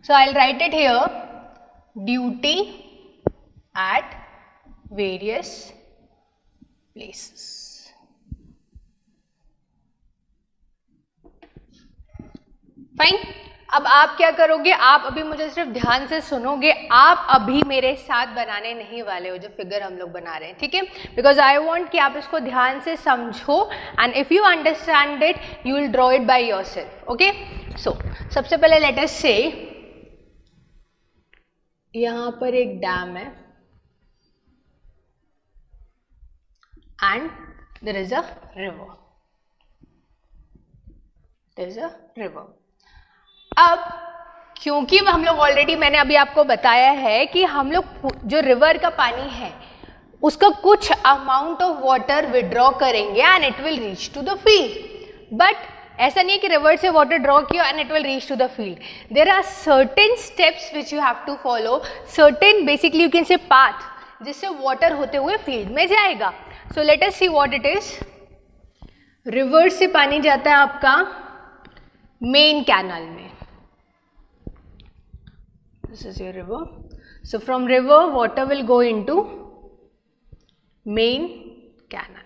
So I'll write it here, duty at various places. Fine. अब आप क्या करोगे, आप अभी मुझे सिर्फ ध्यान से सुनोगे, आप अभी मेरे साथ बनाने नहीं वाले हो जो फिगर हम लोग बना रहे हैं, ठीक है, बिकॉज आई वॉन्ट कि आप इसको ध्यान से समझो and if you understand it you will draw it by yourself. Okay, so सबसे पहले लेट अस से यहां पर एक डैम है and there is a river. There is a river. अब क्योंकि हम लोग ऑलरेडी, मैंने अभी आपको बताया है कि हम लोग जो रिवर का पानी है उसका कुछ अमाउंट ऑफ वाटर विड्रॉ करेंगे and it will reach to the field. But ऐसा नहीं है कि रिवर से वाटर ड्रॉ किया and it will reach to the field. There are certain steps which you have to follow, certain basically you can say path जिससे water होते हुए field में जाएगा. So let us see what it is. River से पानी जाता है आपका मेन कैनल में. This is your river. So from river water will go into main canal.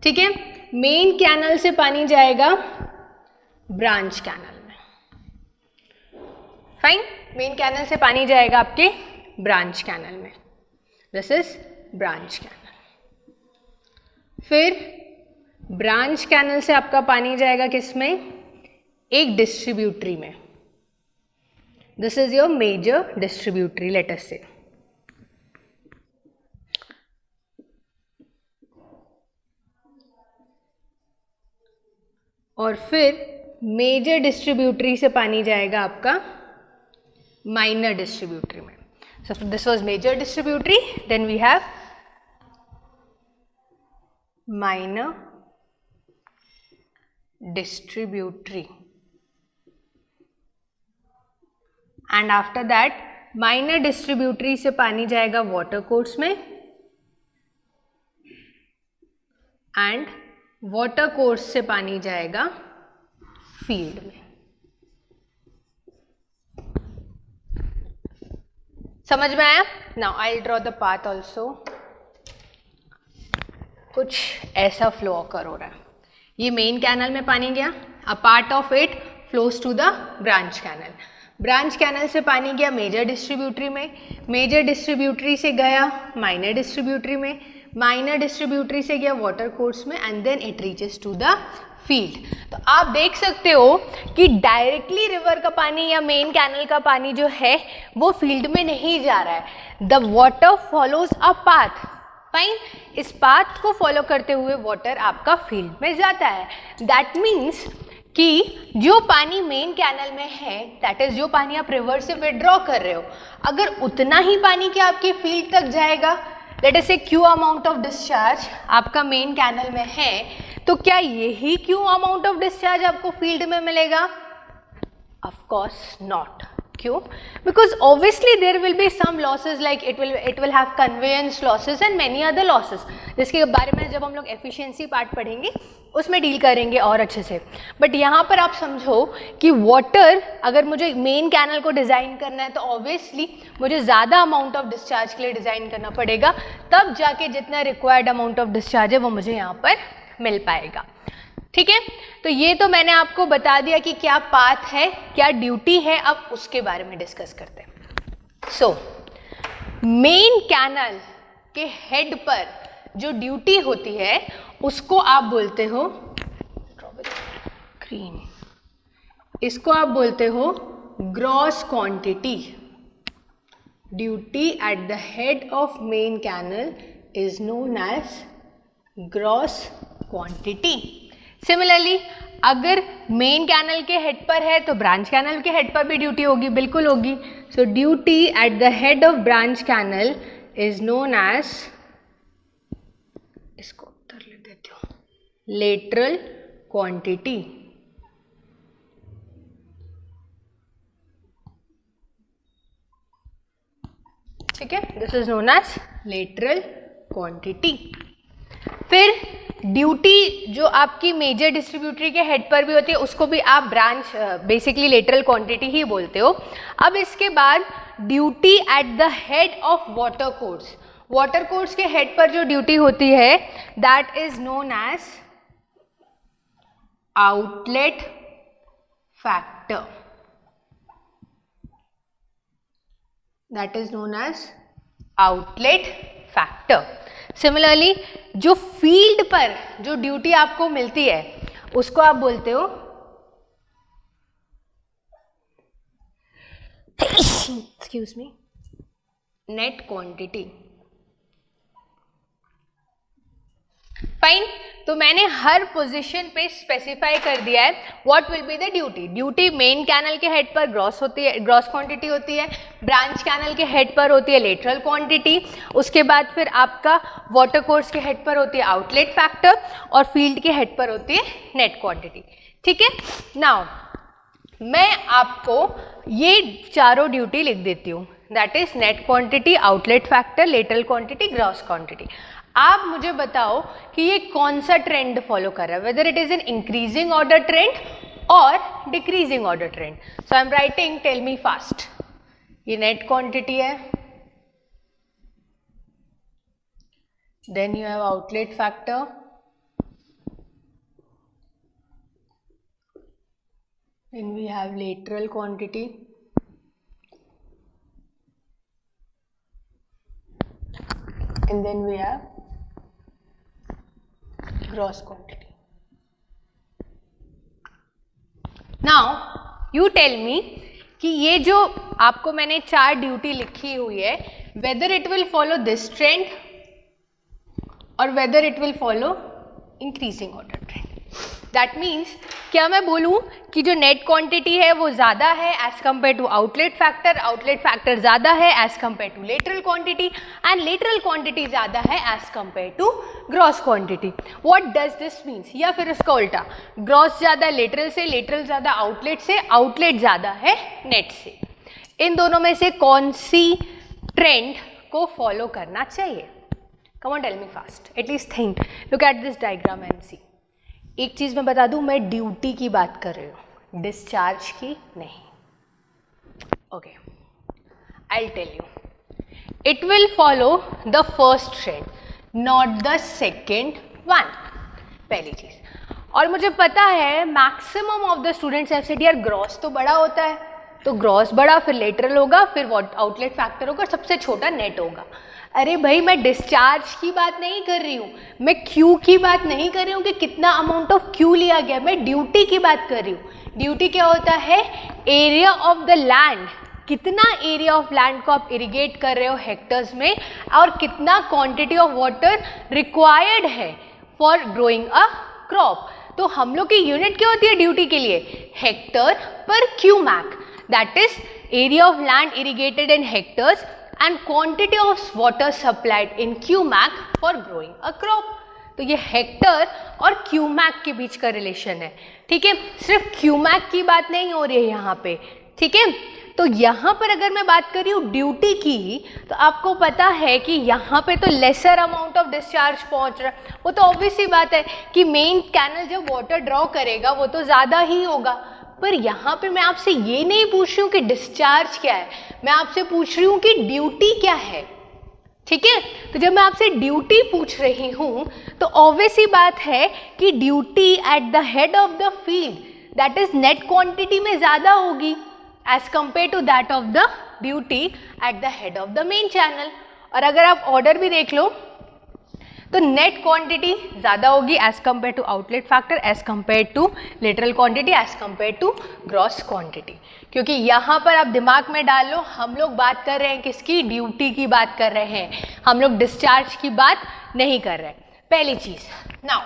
ठीक है, मेन कैनल से पानी जाएगा ब्रांच कैनल में. फाइन, मेन कैनल से पानी जाएगा आपके ब्रांच कैनल में. This is branch canal. फिर ब्रांच कैनल से आपका पानी जाएगा किसमें, एक डिस्ट्रीब्यूटरी में. This is your major distributary, let us say. और फिर मेजर डिस्ट्रीब्यूटरी से पानी जाएगा आपका माइनर डिस्ट्रीब्यूटरी में. So this was major distributary, then we have minor distributary. And after that minor distributary से पानी जाएगा वाटर कोर्स में एंड वाटर कोर्स से पानी जाएगा फील्ड में. समझ में आया? Now I will draw the path also. कुछ ऐसा फ्लो ऑकर हो रहा है. ये मेन कैनल में पानी गया, a part of it flows to the branch canal. Branch canal से पानी गया मेजर डिस्ट्रीब्यूटरी में, मेजर डिस्ट्रीब्यूटरी से गया माइनर डिस्ट्रीब्यूटरी में, माइनर डिस्ट्रीब्यूटरी से गया वाटर कोर्स में and then it reaches to the field. तो आप देख सकते हो कि डायरेक्टली रिवर का पानी या मेन कैनल का पानी जो है वो फील्ड में नहीं जा रहा है. The water follows a path. Fine, इस पाथ को फॉलो करते हुए वाटर आपका फील्ड में जाता है. दैट मीन्स कि जो पानी मेन कैनल में है, दैट इज जो पानी आप रिवर से विड्रॉ कर रहे हो, अगर उतना ही पानी क्या आपके फील्ड तक जाएगा, let us say Q amount of discharge आपका मेन कैनल में है, तो क्या यही क्यू अमाउंट ऑफ डिस्चार्ज आपको फील्ड में मिलेगा? Of course not. क्यों? Because obviously there will be some losses, like it will have conveyance losses and many other losses, जिसके बारे में जब हम लोग एफिशिएंसी पार्ट पढ़ेंगे उसमें डील करेंगे और अच्छे से. बट यहाँ पर आप समझो कि वाटर अगर मुझे मेन कैनल को डिज़ाइन करना है तो ऑब्वियसली मुझे ज़्यादा अमाउंट ऑफ डिस्चार्ज के लिए डिज़ाइन करना पड़ेगा, तब जाके जितना रिक्वायर्ड अमाउंट ऑफ डिस्चार्ज है वो मुझे यहाँ पर मिल पाएगा. ठीक है, तो ये तो मैंने आपको बता दिया कि क्या पाथ है, क्या ड्यूटी है. अब उसके बारे में डिस्कस करते हैं. सो मेन कैनल के हेड पर जो ड्यूटी होती है उसको आप बोलते हो ग्रीन, इसको आप बोलते हो gross quantity. Duty at the head of main canal is known as gross quantity. Similarly अगर मेन कैनल के हेड पर है तो ब्रांच कैनल के हेड पर भी ड्यूटी होगी, बिल्कुल होगी. So duty at the head of branch canal is known as, इसको उत्तर लिख देती हूँ, लेटरल क्वांटिटी. ठीक है, this is known as lateral quantity. फिर ड्यूटी जो आपकी मेजर डिस्ट्रीब्यूटरी के हेड पर भी होती है उसको भी आप ब्रांच बेसिकली लेटरल क्वांटिटी ही बोलते हो। अब इसके बाद duty at the head of water course, water course के हेड पर जो ड्यूटी होती है that is known as outlet factor, that is known as outlet factor. Similarly जो फील्ड पर जो ड्यूटी आपको मिलती है उसको आप बोलते हो excuse me net quantity. Fine, तो मैंने हर पोजीशन पे स्पेसिफाई कर दिया है what will be the duty. Duty main canal के हेड पर ग्रॉस होती है, ग्रॉस क्वांटिटी होती है, ब्रांच कैनल के हेड पर होती है लेटरल क्वांटिटी, उसके बाद फिर आपका वाटर कोर्स के हेड पर होती है आउटलेट फैक्टर और फील्ड के हेड पर होती है नेट क्वांटिटी। ठीक है, नाउ मैं आपको ये चारों ड्यूटी लिख देती हूँ, that is net quantity, outlet factor, lateral quantity, gross quantity. आप मुझे बताओ कि ये कौन सा ट्रेंड फॉलो कर रहा है, whether it is an increasing order trend और decreasing order trend. So I am writing, tell me fast. ये नेट क्वांटिटी है, then you have outlet factor, then we have lateral quantity, and then we have gross quantity. Now you tell me कि ये जो आपको मैंने चार duty लिखी हुई है whether it will follow this trend or whether it will follow increasing order trend. That means क्या मैं बोलूँ कि जो नेट क्वांटिटी है वो ज़्यादा है as compare to outlet factor, outlet factor ज़्यादा है as compare to lateral quantity and lateral quantity ज़्यादा है as compare to gross quantity. What does this means, या फिर उसका उल्टा, ग्रॉस ज़्यादा लेटरल से, लेटरल ज़्यादा आउटलेट से, आउटलेट ज़्यादा है नेट से। इन दोनों में से कौन सी ट्रेंड को फॉलो करना चाहिए? Come on tell me fast, at least think, look at this diagram and see. एक चीज़ मैं बता दूं, मैं ड्यूटी की बात कर रही हूँ, डिस्चार्ज की नहीं। Okay, I tell you, it will follow the first trend not the second one, पहली चीज़। और मुझे पता है maximum of the students have said यार ग्रॉस तो बड़ा होता है, तो ग्रॉस बड़ा, फिर लेटरल होगा, फिर आउटलेट फैक्टर होगा, सबसे छोटा नेट होगा। अरे भाई, मैं डिस्चार्ज की बात नहीं कर रही हूँ, मैं क्यू की बात नहीं कर रही हूँ कि कितना अमाउंट ऑफ क्यू लिया गया, मैं ड्यूटी की बात कर रही हूँ। ड्यूटी क्या होता है? एरिया ऑफ द लैंड, कितना एरिया ऑफ लैंड को आप इरिगेट कर रहे हो हेक्टर्स में, और कितना क्वांटिटी ऑफ वाटर रिक्वायर्ड है फॉर ग्रोइंग अ क्रॉप। तो हम लोग की यूनिट क्या होती है ड्यूटी के लिए? हेक्टर पर cumec, that is area of land irrigated in hectares and quantity of water supplied in QMAC for growing a crop. तो ये हेक्टर और क्यूमैक के बीच का रिलेशन है। ठीक है, सिर्फ क्यूमैक की बात नहीं हो रही है यहाँ पे। ठीक है, तो यहाँ पर अगर मैं बात कर रही हूँ ड्यूटी की, तो आपको पता है कि यहाँ पे तो लेसर अमाउंट ऑफ डिस्चार्ज पहुँच रहा है। वो तो ऑब्वियस सी बात है कि मेन कैनल जब वाटर ड्रॉ करेगा वो तो ज़्यादा ही होगा। पर यहाँ पे मैं आपसे ये नहीं पूछ रही हूँ कि डिस्चार्ज क्या है, मैं आपसे पूछ रही हूँ कि ड्यूटी क्या है। ठीक है, तो जब मैं आपसे ड्यूटी पूछ रही हूँ तो ऑब्वियस ही बात है कि duty at the head of the field, that is net quantity में ज़्यादा होगी as compare to that of the duty at the head of the main channel. और अगर आप ऑर्डर भी देख लो तो नेट क्वांटिटी ज़्यादा होगी as compare to outlet factor, as compare to lateral quantity, as compare to gross quantity. क्योंकि यहाँ पर आप दिमाग में डाल लो, हम लोग बात कर रहे हैं किसकी? ड्यूटी की बात कर रहे हैं, हम लोग डिस्चार्ज की बात नहीं कर रहे हैं। पहली चीज़। नाउ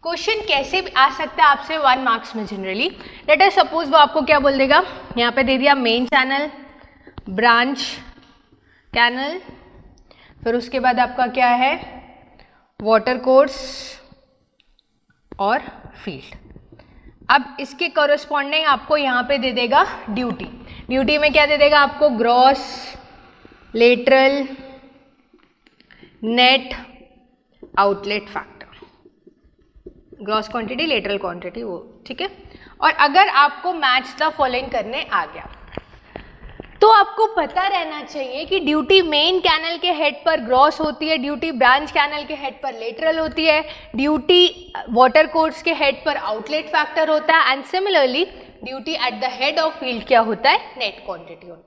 क्वेश्चन कैसे आ सकता है आपसे 1 मार्क्स में जनरली? लेट अस सपोज वो आपको क्या बोल देगा, यहाँ पे दे दिया मेन चैनल, ब्रांच कैनल, फिर उसके बाद आपका क्या है? वाटर कोर्स और फील्ड। अब इसके कॉरस्पॉन्डिंग आपको यहाँ पे दे देगा ड्यूटी। ड्यूटी में क्या दे देगा आपको? Gross, lateral, net, outlet factor. Gross quantity, lateral quantity, वो ठीक है। और अगर आपको मैच द फॉलोइंग करने आ गया तो आपको पता रहना चाहिए कि ड्यूटी मेन कैनल के हेड पर ग्रॉस होती है, ड्यूटी ब्रांच कैनल के हेड पर लेटरल होती है, ड्यूटी वाटर कोर्स के हेड पर आउटलेट फैक्टर होता है, and similarly duty at the head of field क्या होता है, नेट क्वांटिटी होता है।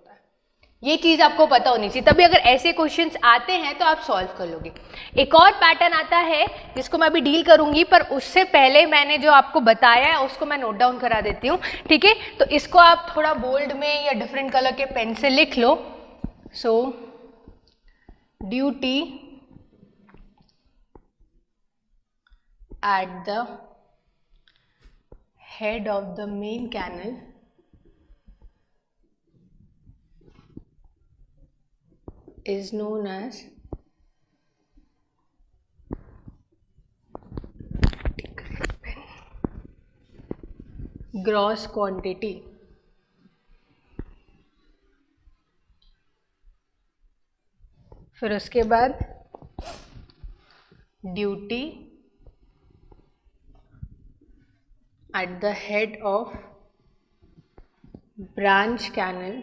ये चीज़ आपको पता होनी चाहिए, तभी अगर ऐसे क्वेश्चंस आते हैं तो आप सॉल्व कर लोगे। एक और पैटर्न आता है जिसको मैं अभी डील करूंगी, पर उससे पहले मैंने जो आपको बताया है उसको मैं नोट डाउन करा देती हूँ, ठीक है। तो इसको आप थोड़ा बोल्ड में या डिफरेंट कलर के पेन से लिख लो। So duty at the head of the main canal is known as gross quantity. फिर उसके बाद duty at the head of branch canal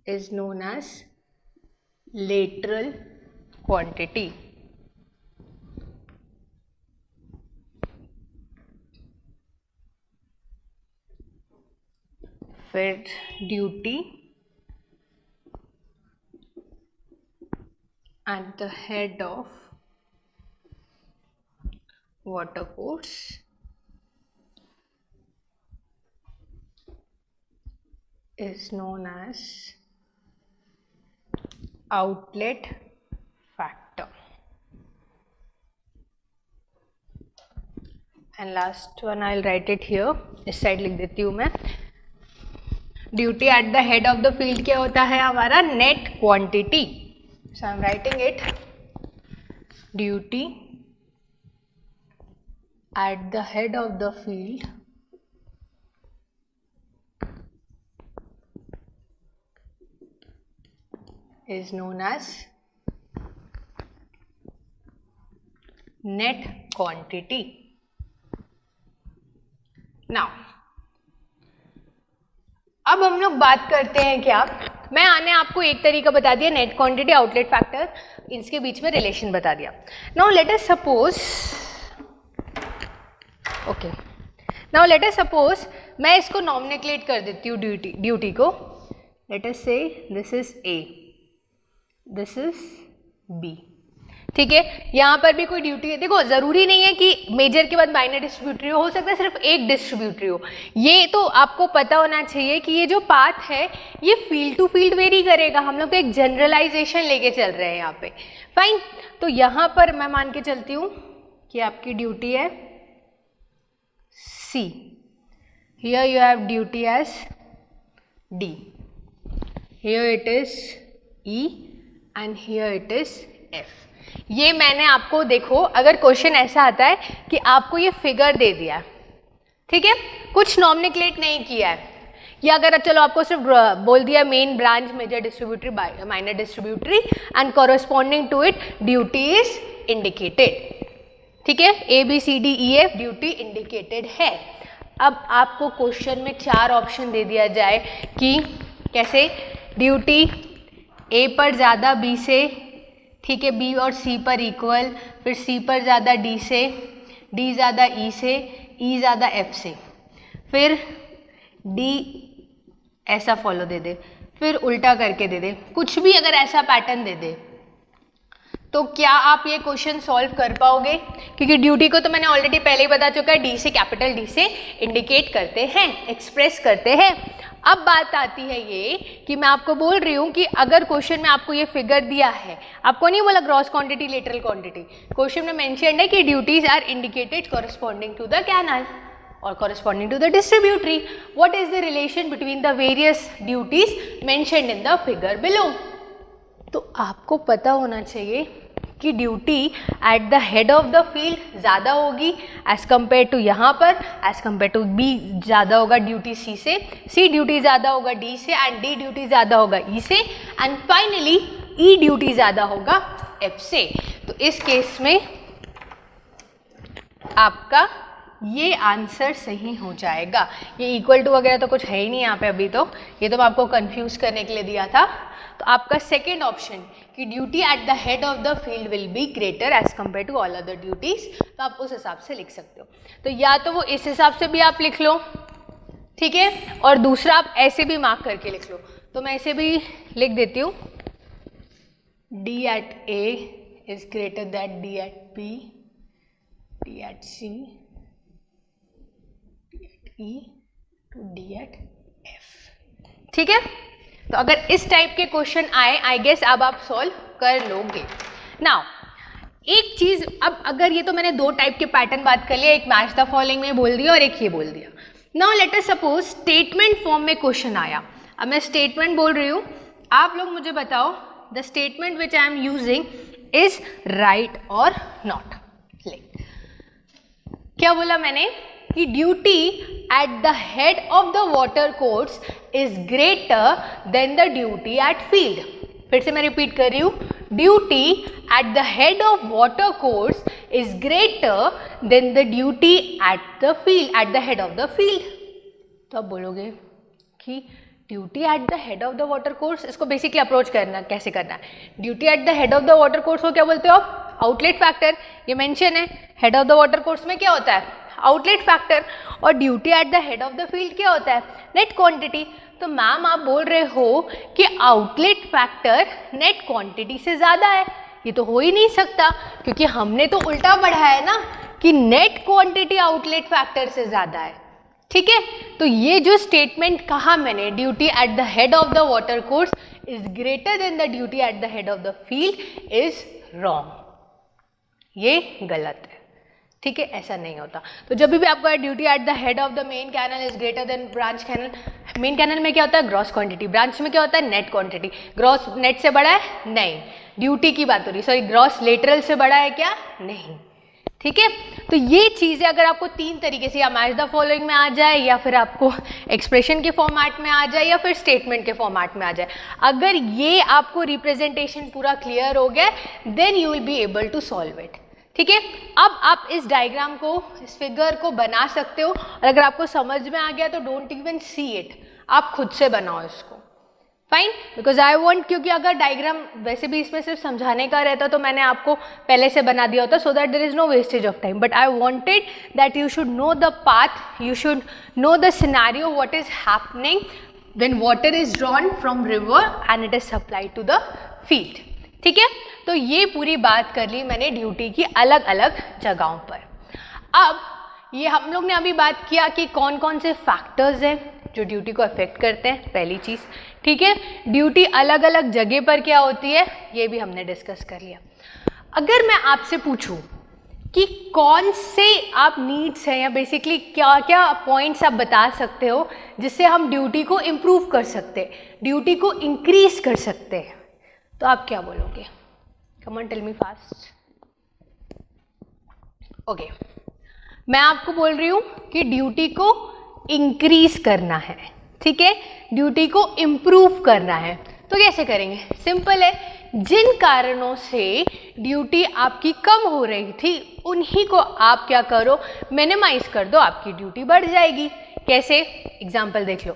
is known as lateral quantity. फिर duty at the head of water course is known as outlet factor. And last one I'll write it here, इस side लिख देती हूँ मैं। Duty at the head of the field क्या होता है हमारा, net quantity. So I am writing it, duty at the head of the field is known as net quantity. Now, अब हम लोग बात करते हैं क्या, मैंने आपको एक तरीका बता दिया, नेट क्वांटिटी, आउटलेट फैक्टर, इसके बीच में रिलेशन बता दिया। Now let us suppose, okay, now let us suppose मैं इसको नॉमिनेट कर देती हूँ ड्यूटी को। Let us say this is A, this is B, ठीक है। यहाँ पर भी कोई ड्यूटी है, देखो जरूरी नहीं है कि मेजर के बाद माइनर डिस्ट्रीब्यूटरी हो सकता है सिर्फ एक डिस्ट्रीब्यूटरी हो। ये तो आपको पता होना चाहिए कि ये जो पाथ है ये फील्ड टू फील्ड वेरी करेगा। हम लोग तो एक जनरलाइजेशन लेके चल रहे हैं यहाँ पे, फाइन। तो यहाँ पर मैं मान के चलती हूँ कि आपकी ड्यूटी है C, here you have duty as D, here it is E and here it is F. ये मैंने आपको, देखो अगर क्वेश्चन ऐसा आता है कि आपको ये फिगर दे दिया, ठीक है, कुछ नॉमिनेट नहीं किया है, या अगर चलो आपको सिर्फ बोल दिया main branch, major distributary, minor distributary and corresponding to it duty is indicated, ठीक है, A B C D E F duty indicated है। अब आपको क्वेश्चन में 4 ऑप्शन दे दिया जाए कि कैसे ड्यूटी ए पर ज़्यादा बी से, ठीक है, बी और सी पर इक्वल, फिर सी पर ज़्यादा डी से, डी ज़्यादा ई से, ई ज़्यादा एफ से, फिर डी ऐसा फॉलो दे दे, फिर उल्टा करके दे दे, कुछ भी अगर ऐसा पैटर्न दे दे, तो क्या आप ये क्वेश्चन सॉल्व कर पाओगे? क्योंकि ड्यूटी को तो मैंने ऑलरेडी पहले ही बता चुका है, डी से, कैपिटल डी से इंडिकेट करते हैं, एक्सप्रेस करते हैं। अब बात आती है ये कि मैं आपको बोल रही हूँ कि अगर क्वेश्चन में आपको ये फिगर दिया है, आपको नहीं बोला gross quantity lateral quantity, question में मेंशन्ड है कि duties are indicated corresponding to the canal or corresponding to the distributary. What is the relation between the various duties mentioned in the figure below? तो आपको पता होना चाहिए कि duty at the head of the field ज़्यादा होगी as compare to यहाँ पर, एज कम्पेयर टू बी ज़्यादा होगा ड्यूटी सी से, सी ड्यूटी ज़्यादा होगा डी से, एंड डी ड्यूटी ज़्यादा होगा ई से, एंड फाइनली ई ड्यूटी ज़्यादा होगा एफ से। तो इस केस में आपका ये आंसर सही हो जाएगा। ये इक्वल टू वगैरह तो कुछ है ही नहीं यहाँ पे अभी, तो ये तो मैं आपको कंफ्यूज करने के लिए दिया था। तो आपका सेकेंड ऑप्शन कि duty at the head of the field will be greater as compare to all other duties, तो आप उस हिसाब से लिख सकते हो। तो या तो वो इस हिसाब से भी आप लिख लो, ठीक है, और दूसरा आप ऐसे भी मार्क करके लिख लो। तो मैं ऐसे भी लिख देती हूँ, D at A is greater than D at B, D at C, D at E to D at F, ठीक है। तो अगर इस टाइप के क्वेश्चन आए, आई गेस अब आप सॉल्व कर लोगे। नाउ एक चीज, अब अगर ये तो मैंने दो टाइप के पैटर्न बात कर लिया, एक मैच द फॉलोइंग में बोल दिया और एक ये बोल दिया। Now let us suppose statement form में क्वेश्चन आया। अब मैं स्टेटमेंट बोल रही हूँ, आप लोग मुझे बताओ the statement which I am using is right और नॉट। क्या बोला मैंने कि duty at the head of the water course is greater then the duty eight field. फिर से मैं रिपीट कर रही हूँ, duty at the head of water course is greater then the duty at the field, eight the head of the field. तो आप बोलोगे कि duty at the head of the water course, इसको बेसिकली अप्रोच करना कैसे करना है। Duty at the head of the water course को क्या बोलते हो आप? Outlet factor. ये मेंशन है, head of the water course में क्या होता है? Outlet factor. और duty at the head of the field क्या होता है? Net quantity. तो मैम आप बोल रहे हो कि आउटलेट फैक्टर नेट क्वांटिटी से ज़्यादा है। ये तो हो ही नहीं सकता, क्योंकि हमने तो उल्टा पढ़ा है ना कि नेट क्वांटिटी आउटलेट फैक्टर से ज़्यादा है, ठीक है। तो ये जो स्टेटमेंट कहा मैंने, duty at the head of the water course is greater then the duty at the head of the field, is wrong, ये गलत है, ठीक है, ऐसा नहीं होता। तो जब भी आपको duty at the head of the main canal is greater than branch canal, main canal में क्या होता है? Gross quantity. ब्रांच में क्या होता है? Net quantity. ग्रॉस नेट से बड़ा है? नहीं, ड्यूटी की बात हो रही, सॉरी ग्रॉस लेटरल से बड़ा है क्या? नहीं, ठीक है। तो ये चीज़ें अगर आपको तीन तरीके से, या मैच द फॉलोइंग में आ जाए, या फिर आपको एक्सप्रेशन के फॉर्मेट में आ जाए, या फिर स्टेटमेंट के फॉर्मेट में आ जाए, अगर ये आपको रिप्रेजेंटेशन पूरा क्लियर हो गया, then you will be able to solve it, ठीक है। अब आप इस डायग्राम को, इस फिगर को बना सकते हो, और अगर आपको समझ में आ गया तो डोंट इवन सी इट, आप खुद से बनाओ इसको, फाइन। बिकॉज आई वॉन्ट, क्योंकि अगर डायग्राम वैसे भी इसमें सिर्फ समझाने का रहता तो मैंने आपको पहले से बना दिया होता, so that there is no wastage of time, but I wanted that you should know the path, you should know the scenario what is happening when water is drawn from river and it is supplied to the field. ठीक है, तो ये पूरी बात कर ली मैंने duty की अलग अलग जगहों पर। अब ये हम लोग ने अभी बात किया कि कौन कौन से फैक्टर्स हैं जो ड्यूटी को अफेक्ट करते हैं, पहली चीज़। ठीक है, ड्यूटी अलग अलग जगह पर क्या होती है ये भी हमने डिस्कस कर लिया। अगर मैं आपसे पूछूं कि कौन से आप नीड्स हैं या बेसिकली क्या क्या पॉइंट्स आप बता सकते हो जिससे हम ड्यूटी को इम्प्रूव कर सकते हैं, ड्यूटी को इंक्रीज कर सकते हैं, तो आप क्या बोलोगे? Come on tell me fast. Okay, मैं आपको बोल रही हूँ कि ड्यूटी को इंक्रीज करना है, ठीक है, ड्यूटी को इम्प्रूव करना है। तो कैसे करेंगे? सिंपल है, जिन कारणों से ड्यूटी आपकी कम हो रही थी उन्हीं को आप क्या करो, मिनिमाइज कर दो, आपकी ड्यूटी बढ़ जाएगी। कैसे? एग्जाम्पल देख लो।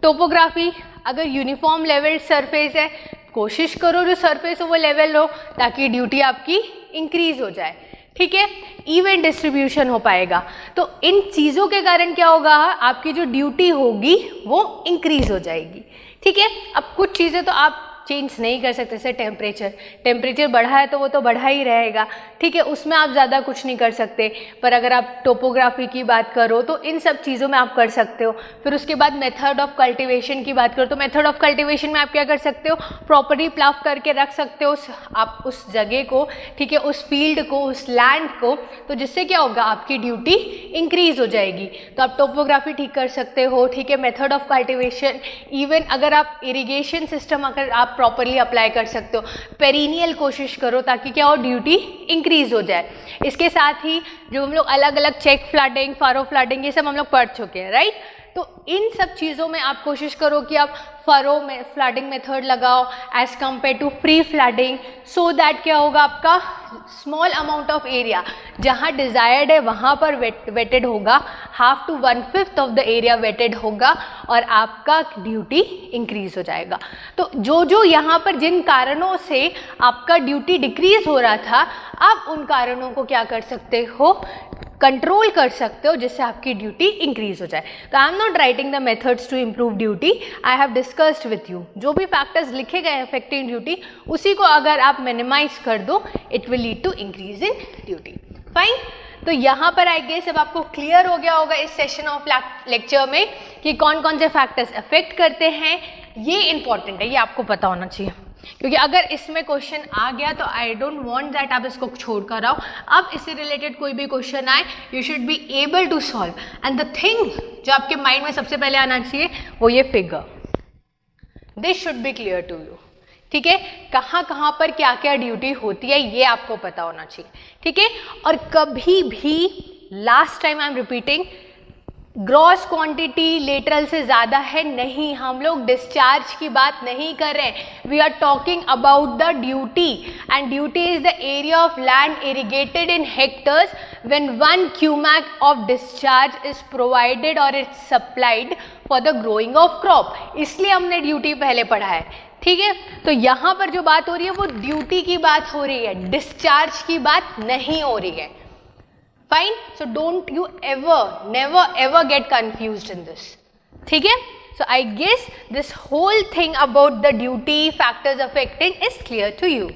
टोपोग्राफी, अगर यूनिफॉर्म लेवल सरफेस है, कोशिश करो जो सरफेस हो वो लेवल हो ताकि ड्यूटी आपकी इंक्रीज हो जाए। ठीक है, इवन डिस्ट्रीब्यूशन हो पाएगा। तो इन चीज़ों के कारण क्या होगा, आपकी जो ड्यूटी होगी वो इंक्रीज हो जाएगी। ठीक है, अब कुछ चीज़ें तो आप चेंज नहीं कर सकते, जैसे टेम्परेचर बढ़ा है तो वो तो बढ़ा ही रहेगा। ठीक है, उसमें आप ज़्यादा कुछ नहीं कर सकते। पर अगर आप टोपोग्राफी की बात करो तो इन सब चीज़ों में आप कर सकते हो। फिर उसके बाद मेथड ऑफ कल्टीवेशन की बात करो तो मेथड ऑफ कल्टीवेशन में आप क्या कर सकते हो, प्रॉपर्ली प्लाव करके रख सकते हो आप उस जगह को, ठीक है, उस फील्ड को, उस लैंड को, तो जिससे क्या होगा, आपकी ड्यूटी इंक्रीज हो जाएगी। तो आप टोपोग्राफी ठीक कर सकते हो। ठीक है, मेथड ऑफ कल्टीवेशन, इवन अगर आप इरिगेशन सिस्टम अगर आप प्रॉपरली अप्लाई कर सकते हो। पेरिनियल कोशिश करो ताकि क्या हो, ड्यूटी इंक्रीज हो जाए। इसके साथ ही जो हम लोग अलग अलग चेक फ्लडिंग, फारो फ्लडिंग, ये सब हम लोग पढ़ चुके हैं, राइट। तो इन सब चीज़ों में आप कोशिश करो कि आप फरो में फ्लडिंग मेथड लगाओ as compare to free flooding, so that क्या होगा, आपका स्मॉल अमाउंट ऑफ एरिया जहाँ डिज़ायर्ड है वहाँ पर वेटेड होगा, 1/2 to 1/5 of the area wetted होगा और आपका ड्यूटी इंक्रीज हो जाएगा। तो जो यहाँ पर जिन कारणों से आपका ड्यूटी डिक्रीज हो रहा था, आप उन कारणों को क्या कर सकते हो, कंट्रोल कर सकते हो, जिससे आपकी ड्यूटी इंक्रीज हो जाए। तो I am not writing the methods to improve duty, I have discussed with you. जो भी फैक्टर्स लिखे गए अफेक्टिंग ड्यूटी, उसी को अगर आप मिनिमाइज कर दो, it will lead to increase in duty. Fine. तो यहाँ पर आई गेस अब आपको क्लियर हो गया होगा इस सेशन ऑफ लेक्चर में कि कौन कौन से फैक्टर्स अफेक्ट करते हैं। ये इंपॉर्टेंट है, ये आपको पता होना चाहिए, क्योंकि अगर इसमें क्वेश्चन आ गया तो आई डोंट वांट दैट आप इसको छोड़ कर आओ। अब इससे रिलेटेड कोई भी क्वेश्चन आए, you should be able to solve. And the thing जो आपके माइंड में सबसे पहले आना चाहिए वो ये figure, this should be clear to you. ठीक है, कहाँ पर क्या क्या ड्यूटी होती है ये आपको पता होना चाहिए। ठीक है, और कभी भी, last time I am repeating, gross quantity lateral से ज़्यादा है नहीं, हम लोग डिस्चार्ज की बात नहीं कर रहे हैं। We are talking about the duty, and duty is the area of land irrigated in hectares when 1 cumec of discharge is provided और it's supplied for the growing of crop. इसलिए हमने ड्यूटी पहले पढ़ा है। ठीक है, तो यहाँ पर जो बात हो रही है वो ड्यूटी की बात हो रही है, डिस्चार्ज की बात नहीं हो रही है। Fine, so don't you never get confused in this. ठीक है, so I guess this whole thing about the duty factors affecting is clear to you.